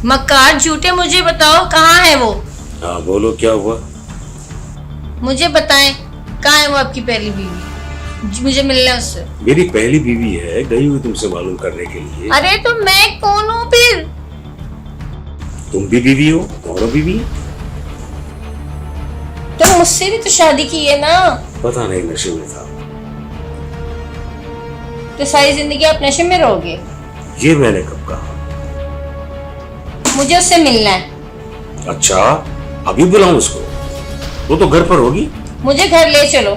मक्कार झूठे, मुझे बताओ कहाँ है वो? हाँ बोलो, क्या हुआ? मुझे बताएं, कहाँ है वो आपकी पहली बीवी? मुझे मिलना है उससे। मेरी पहली बीवी है, गई हुई तुमसे मालूम करने के लिए। अरे तो मैं कौन हूँ फिर? तुम भी बीवी हो, दोनों बीवी है। तो मुझसे भी तो शादी की है ना? पता नहीं, नशे में था। तो सारी जिंदगी आप नशे में रहोगे? ये मैंने कब कहा? मुझे उससे मिलना है। अच्छा, अभी बुलाऊं उसको? वो तो घर पर होगी। मुझे घर ले चलो,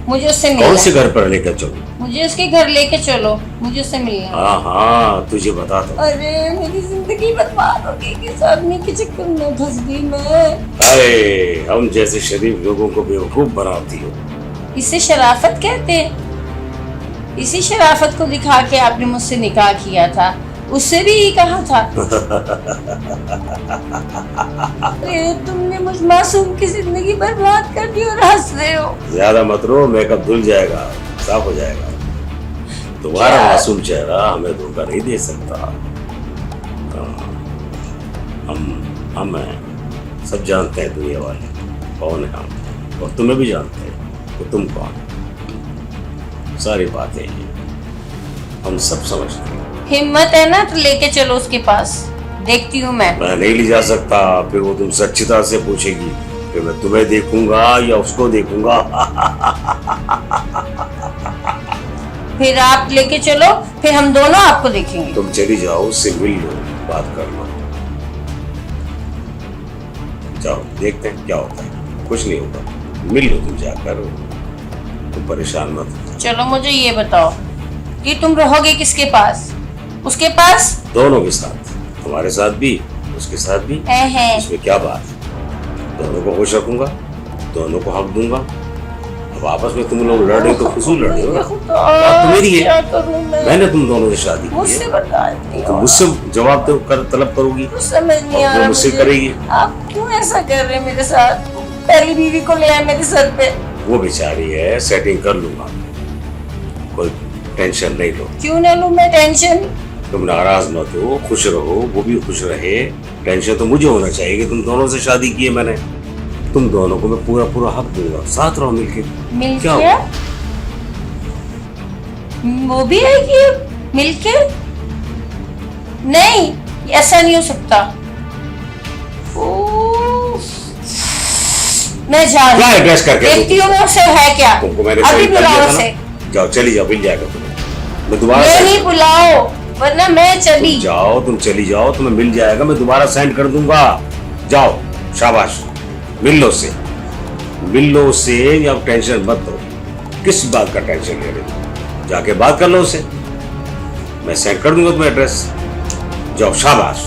मुझे उससे मिलना कौन से है। घर पर लेकर चलूं? मुझे उसके घर लेके चलो, मुझे उससे मिलना है। हाँ हाँ, तुझे बता दो। अरे मेरी जिंदगी बर्बाद हो गई, किस आदमी के चक्कर में फंस गई मैं। अरे हम जैसे शरीफ लोगों को बेवकूफ बनाती हो। इसे शराफत कहते हैं। इसी शराफत को दिखा के आपने मुझसे निकाह किया था, उससे भी यही कहा था। अरे तुमने मुझ मासूम की जिंदगी बर्बाद कर दी और हंस रहे हो। ज्यादा मत रो, मेकअप धुल जाएगा, साफ हो जाएगा। तुम्हारा मासूम चेहरा हमें धोखा नहीं दे सकता। हम हैं, सब जानते हैं दुनिया वाले कौन है हम, और तुम्हें भी जानते हैं कि तुम कौन। सारी बातें हम सब समझते हैं। हिम्मत है ना तो लेके चलो उसके पास, देखती हूँ मैं नहीं ले जा सकता, फिर वो तुमसे अच्छी तरह से पूछेगी कि मैं तुम्हें देखूंगा या उसको देखूंगा। फिर आप लेके चलो, फिर हम दोनों आपको देखेंगे। तुम चली जाओ, उससे मिल लो, बात कर लो। जाओ, देखते हैं क्या होता है। कुछ नहीं होगा, मिल लो तुम जाकर, तुम परेशान मत हो। चलो मुझे ये बताओ कि तुम रहोगे किसके पास? उसके पास? दोनों के साथ, तुम्हारे साथ भी उसके साथ भी। है। इसमें क्या बात? दोनों को खुश रखूंगा, दोनों को हक दूंगा। अब आपस में तुम लोग लड़ रहे हो तो फजूल लड़ रहे हो ना। बात तो मेरी है, मैंने तुम दोनों से शादी की मुझसे है, बर्दाश्त नहीं तो हो मुझसे जवाब दो कर तलब करोगी, समझ नहीं आ और वो रहा मुझसे मुझे। करेगी। आप क्यों ऐसा कर रहे हैं मेरे साथ? पहली बीवी को ले आए मेरे सर पे। वो बेचारी है, सेटिंग कर लूंगा, कोई टेंशन नहीं लो। क्यों ना लूं मैं टेंशन? तुम नाराज मत हो, खुश रहो, वो भी खुश रहे। टेंशन तो मुझे होना चाहिए कि तुम दोनों से शादी की है मैंने। तुम दोनों को मैं पूरा पूरा हक दूंगा, साथ रहो मिलके। मिलके? हुआ? वो भी आएगी मिलके? नहीं, ऐसा नहीं हो सकता। मैं जा रही क्या हूँ, एड्रेस करके देखती हूँ मैं उससे है क्या। तुमको मैंने अभी send कर बुलाओ दिया था उसे। ना? जाओ, चली जाओ, मिल जाएगा तुम्हें। मैं दोबारा मैं send नहीं, कर- बुलाओ वरना मैं चली। तुम जाओ, तुम चली जाओ, तुम्हें मिल जाएगा, मैं दोबारा सेंड कर दूंगा। जाओ, शाबाश, मिल लो उससे, मिल लो उससे। या टेंशन मत दो, किस बात का टेंशन ले रहे हो? जाके बात कर लो उससे, मैं सेंड कर दूंगा तुम्हें एड्रेस। जाओ, शाबाश।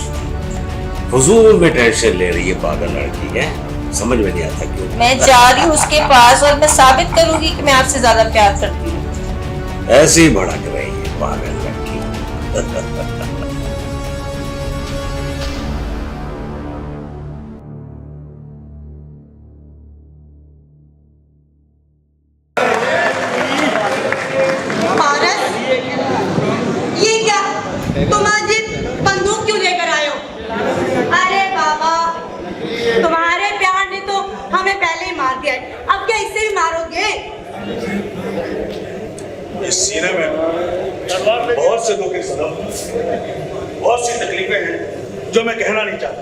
फजूल में टेंशन ले रही है पागल लड़की है, समझ में नहीं आता क्यों। मैं जा रही हूँ उसके पास और मैं साबित करूंगी कि मैं आपसे ज्यादा प्यार करती हूँ। ऐसे ही भड़क रही है पागल लड़की। पारस, ये क्या? तुम आज ये बंदूक क्यों लेकर आए हो? अरे बाबा, तुम्हारे प्यार ने तो हमें पहले ही मार दिया है, अब क्या इससे भी मारोगे? इस सीने में बहुत से दुख के सदम, बहुत सी तकलीफें हैं जो मैं कहना नहीं चाहता।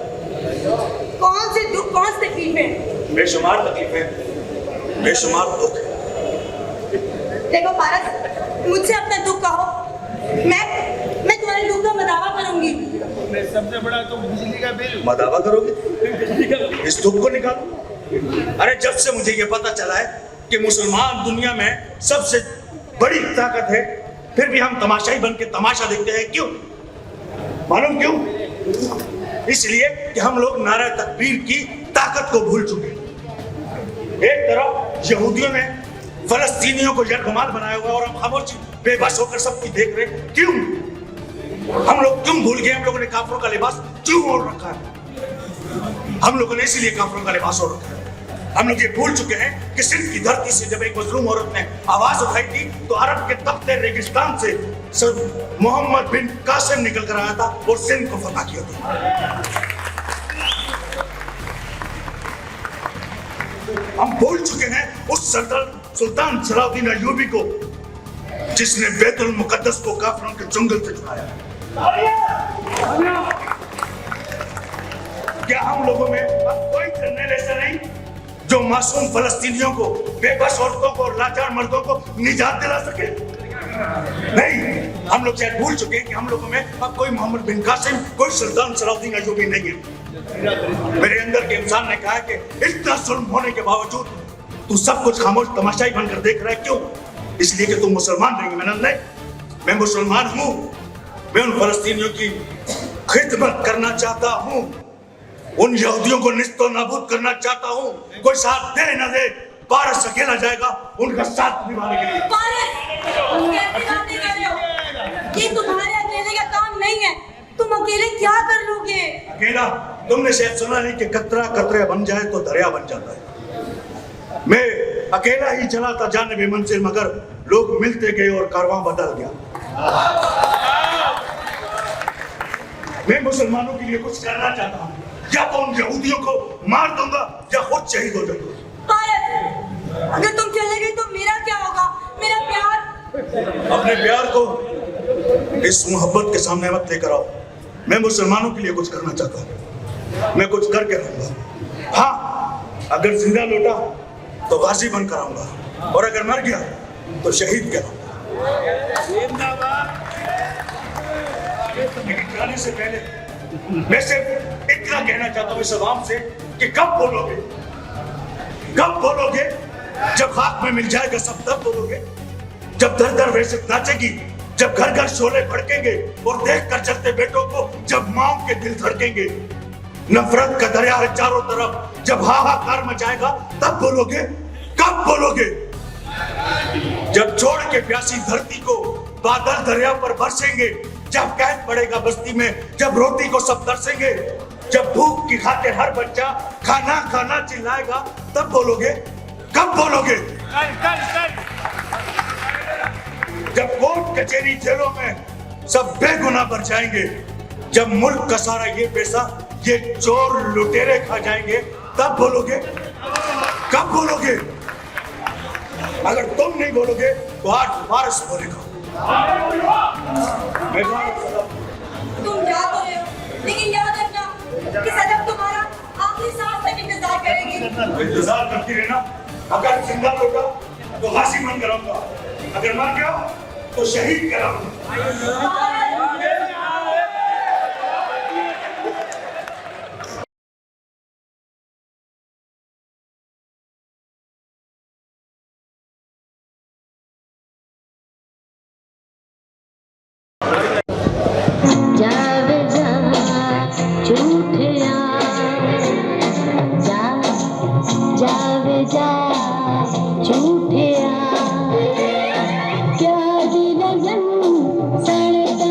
कौन से दुख, कौन सी तकलीफें? बेशुमार तकलीफें, बेशुमार दुख। देखो पारस, मुझसे अपना दुख कहो, मैं तुम्हारे दुख का मदावा करूंगी। सबसे बड़ा तो बिजली का बिल। मदावा करोगे? इस दुख को निकालो। अरे जब से मुझे ये पता चला है कि मुसलमान दुनिया में सबसे बड़ी ताकत है, फिर भी हम तमाशाई बन के तमाशा देखते हैं। क्यों? मालूम क्यों? इसलिए कि हम लोग नारा तकबीर की ताकत को भूल चुके हैं। एक तरफ यहूदियों ने फलस्तीनियों को यरगमाल बनाया हुआ और हम खामोश बेबस होकर सबकी देख रहे। क्यों? हम लोग क्यों भूल गए? हम लोगों ने काफरों का लिबास क्यों ओढ़ रखा है? हम लोगों ने इसीलिए काफरों का लिबास ओढ़ रखा है। हम लोग ये भूल चुके हैं कि सिंध की धरती से जब एक मजलूम औरत ने आवाज उठाई थी तो अरब के तपते रेगिस्तान से सर मोहम्मद बिन कासिम निकल कर आया था और सिंध को फतह किया था। हम भूल चुके हैं उस सुल्तान सलाउद्दीन अय्यूबी को जिसने बैतुल मुकद्दस को काफिरों के जंगल से छुड़ाया। क्या हम लोगों में अब कोई जर्नल ऐसा नहीं जो मासूम फलस्तीनियों को, बेबस औरतों को, लाचार मर्दों को निजात दिला सके? नहीं, हम लोग शायद भूल चुके हैं कि हम लोगों में अब कोई मोहम्मद बिन कासिम, कोई सुल्तान सलाउद्दीन अय्यूबी नहीं है। मेरे अंदर के इंसान ने कहा कि इतना जुल्म होने के बावजूद तू सब कुछ खामोश तमाशाई बनकर देख रहा है। क्यों? इसलिए कि तू मुसलमान नहीं है। नहीं, मैं मुसलमान हूँ। मैं उन फलस्तीनियों की खिदमत करना चाहता हूँ, उन यहूदियों को निस्तो नाबूद करना चाहता हूँ। कोई साथ दे न दे, पारस अकेला जाएगा उनका साथ निभाने के लिए। ये तुम्हारे अकेले का काम नहीं है, तुम अकेले क्या कर लोगे? अकेला? तुमने शायद सुना नहीं कि कतरा कतरे बन जाए तो दरिया बन जाता है। मैं अकेला ही चला था जाने मंजिल, मगर लोग मिलते गए और कारवां बदल गया। मैं मुसलमानों के लिए कुछ करना चाहता हूँ, या तो उन यहूदियों को मार दूंगा या खुद शहीद हो जाऊंगा। अगर तुम चले गए तो मेरा क्या होगा? मेरा प्यार? अपने प्यार को इस मोहब्बत के सामने मत लेकर आओ। मैं मुसलमानों के लिए कुछ करना चाहता हूँ, मैं कुछ करके रहूंगा। हाँ, अगर जिंदा लौटा तो गाजी बनकर आऊंगा, और अगर मर गया तो शहीद कहलाऊंगा। लेकिन जाने से पहले मैं सिर्फ इतना कहना चाहता हूँ इस अवाम से कि कब बोलोगे? कब बोलोगे? जब खाक में मिल जाएगा सब तब बोलोगे। जब दर दर वैसे नाचेगी, जब घर घर शोले भड़केंगे और देखकर चलते बेटों को जब माओ के दिल धड़केंगे, नफरत का दरिया है चारों तरफ, जब हाहाकार मचाएगा तब बोलोगे। कब बोलोगे? जब छोड़ के प्यासी धरती को बादल दरिया पर बरसेंगे, जब कहत पड़ेगा बस्ती में, जब रोटी को सब तरसेंगे, जब भूख की खातिर हर बच्चा खाना खाना चिल्लाएगा तब बोलोगे। कब बोलोगे? जब कोर्ट कचहरी जेलों में सब बेगुनाह भर जाएंगे, जब मुल्क का सारा ये पैसा ये चोर लुटेरे खा जाएंगे तब बोलोगे। कब बोलोगे? अगर तुम नहीं बोलोगे तो आज फारस बोलेगा। तुम जा तो रहे हो, लेकिन याद रखना कि सजब तुम्हारा आखिरी सांस तक इंतजार करेगी। इंतजार करती रहना। अगर जिंदा लौटा तो गाजी बन कराऊंगा, अगर मर गया तो शहीद कराऊंगा। झूठे क्या दिल सड़ता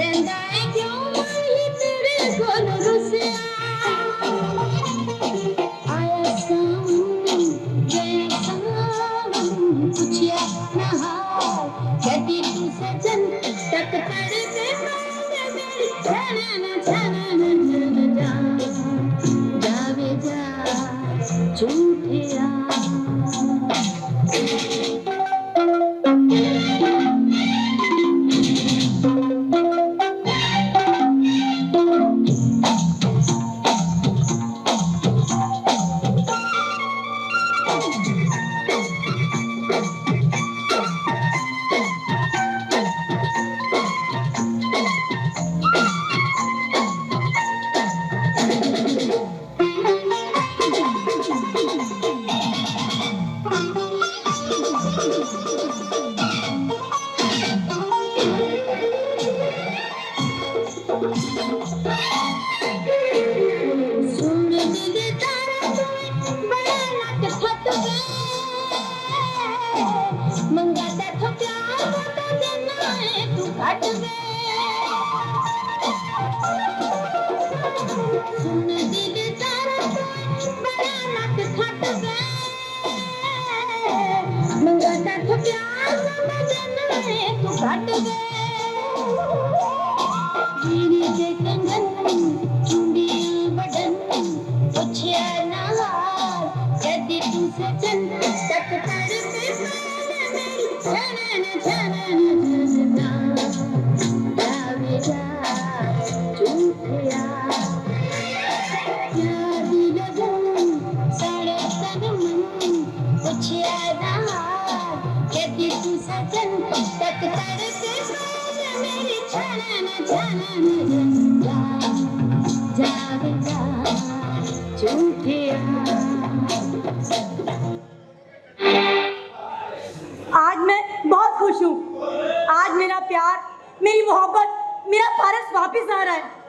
रहंदा है क्यों माही तेरे कोल रुसिया आया सावन गया सावन पुछया ना हाल कदी तू सजन तक तेरे पे मांगे मेरी छाना ना जा जावे जा झूठिया सुन दे तारा तू बड़ा नाक थक गए मंगा ते थो प्यार तो देना है तू घट गए सुन दे तारा तू बड़ा नाक थक गए मंगा ते थो प्यार तो देना है तू घट गए हीरे के कंगन चूड़ियां बदन पुछया ना हाल कदी तू सजन तक तेरे पे मांगे मेरी छाना ना जावे जा झूठिया याद लगन साड़े तन मन पुछया ना हाल कदी तू सजन तक तेरे पे मांगे मेरी छाना ना जावे जा झूठिया आज मैं बहुत खुश हूँ। आज मेरा प्यार, मेरी मोहब्बत, मेरा पारस वापस आ रहा है।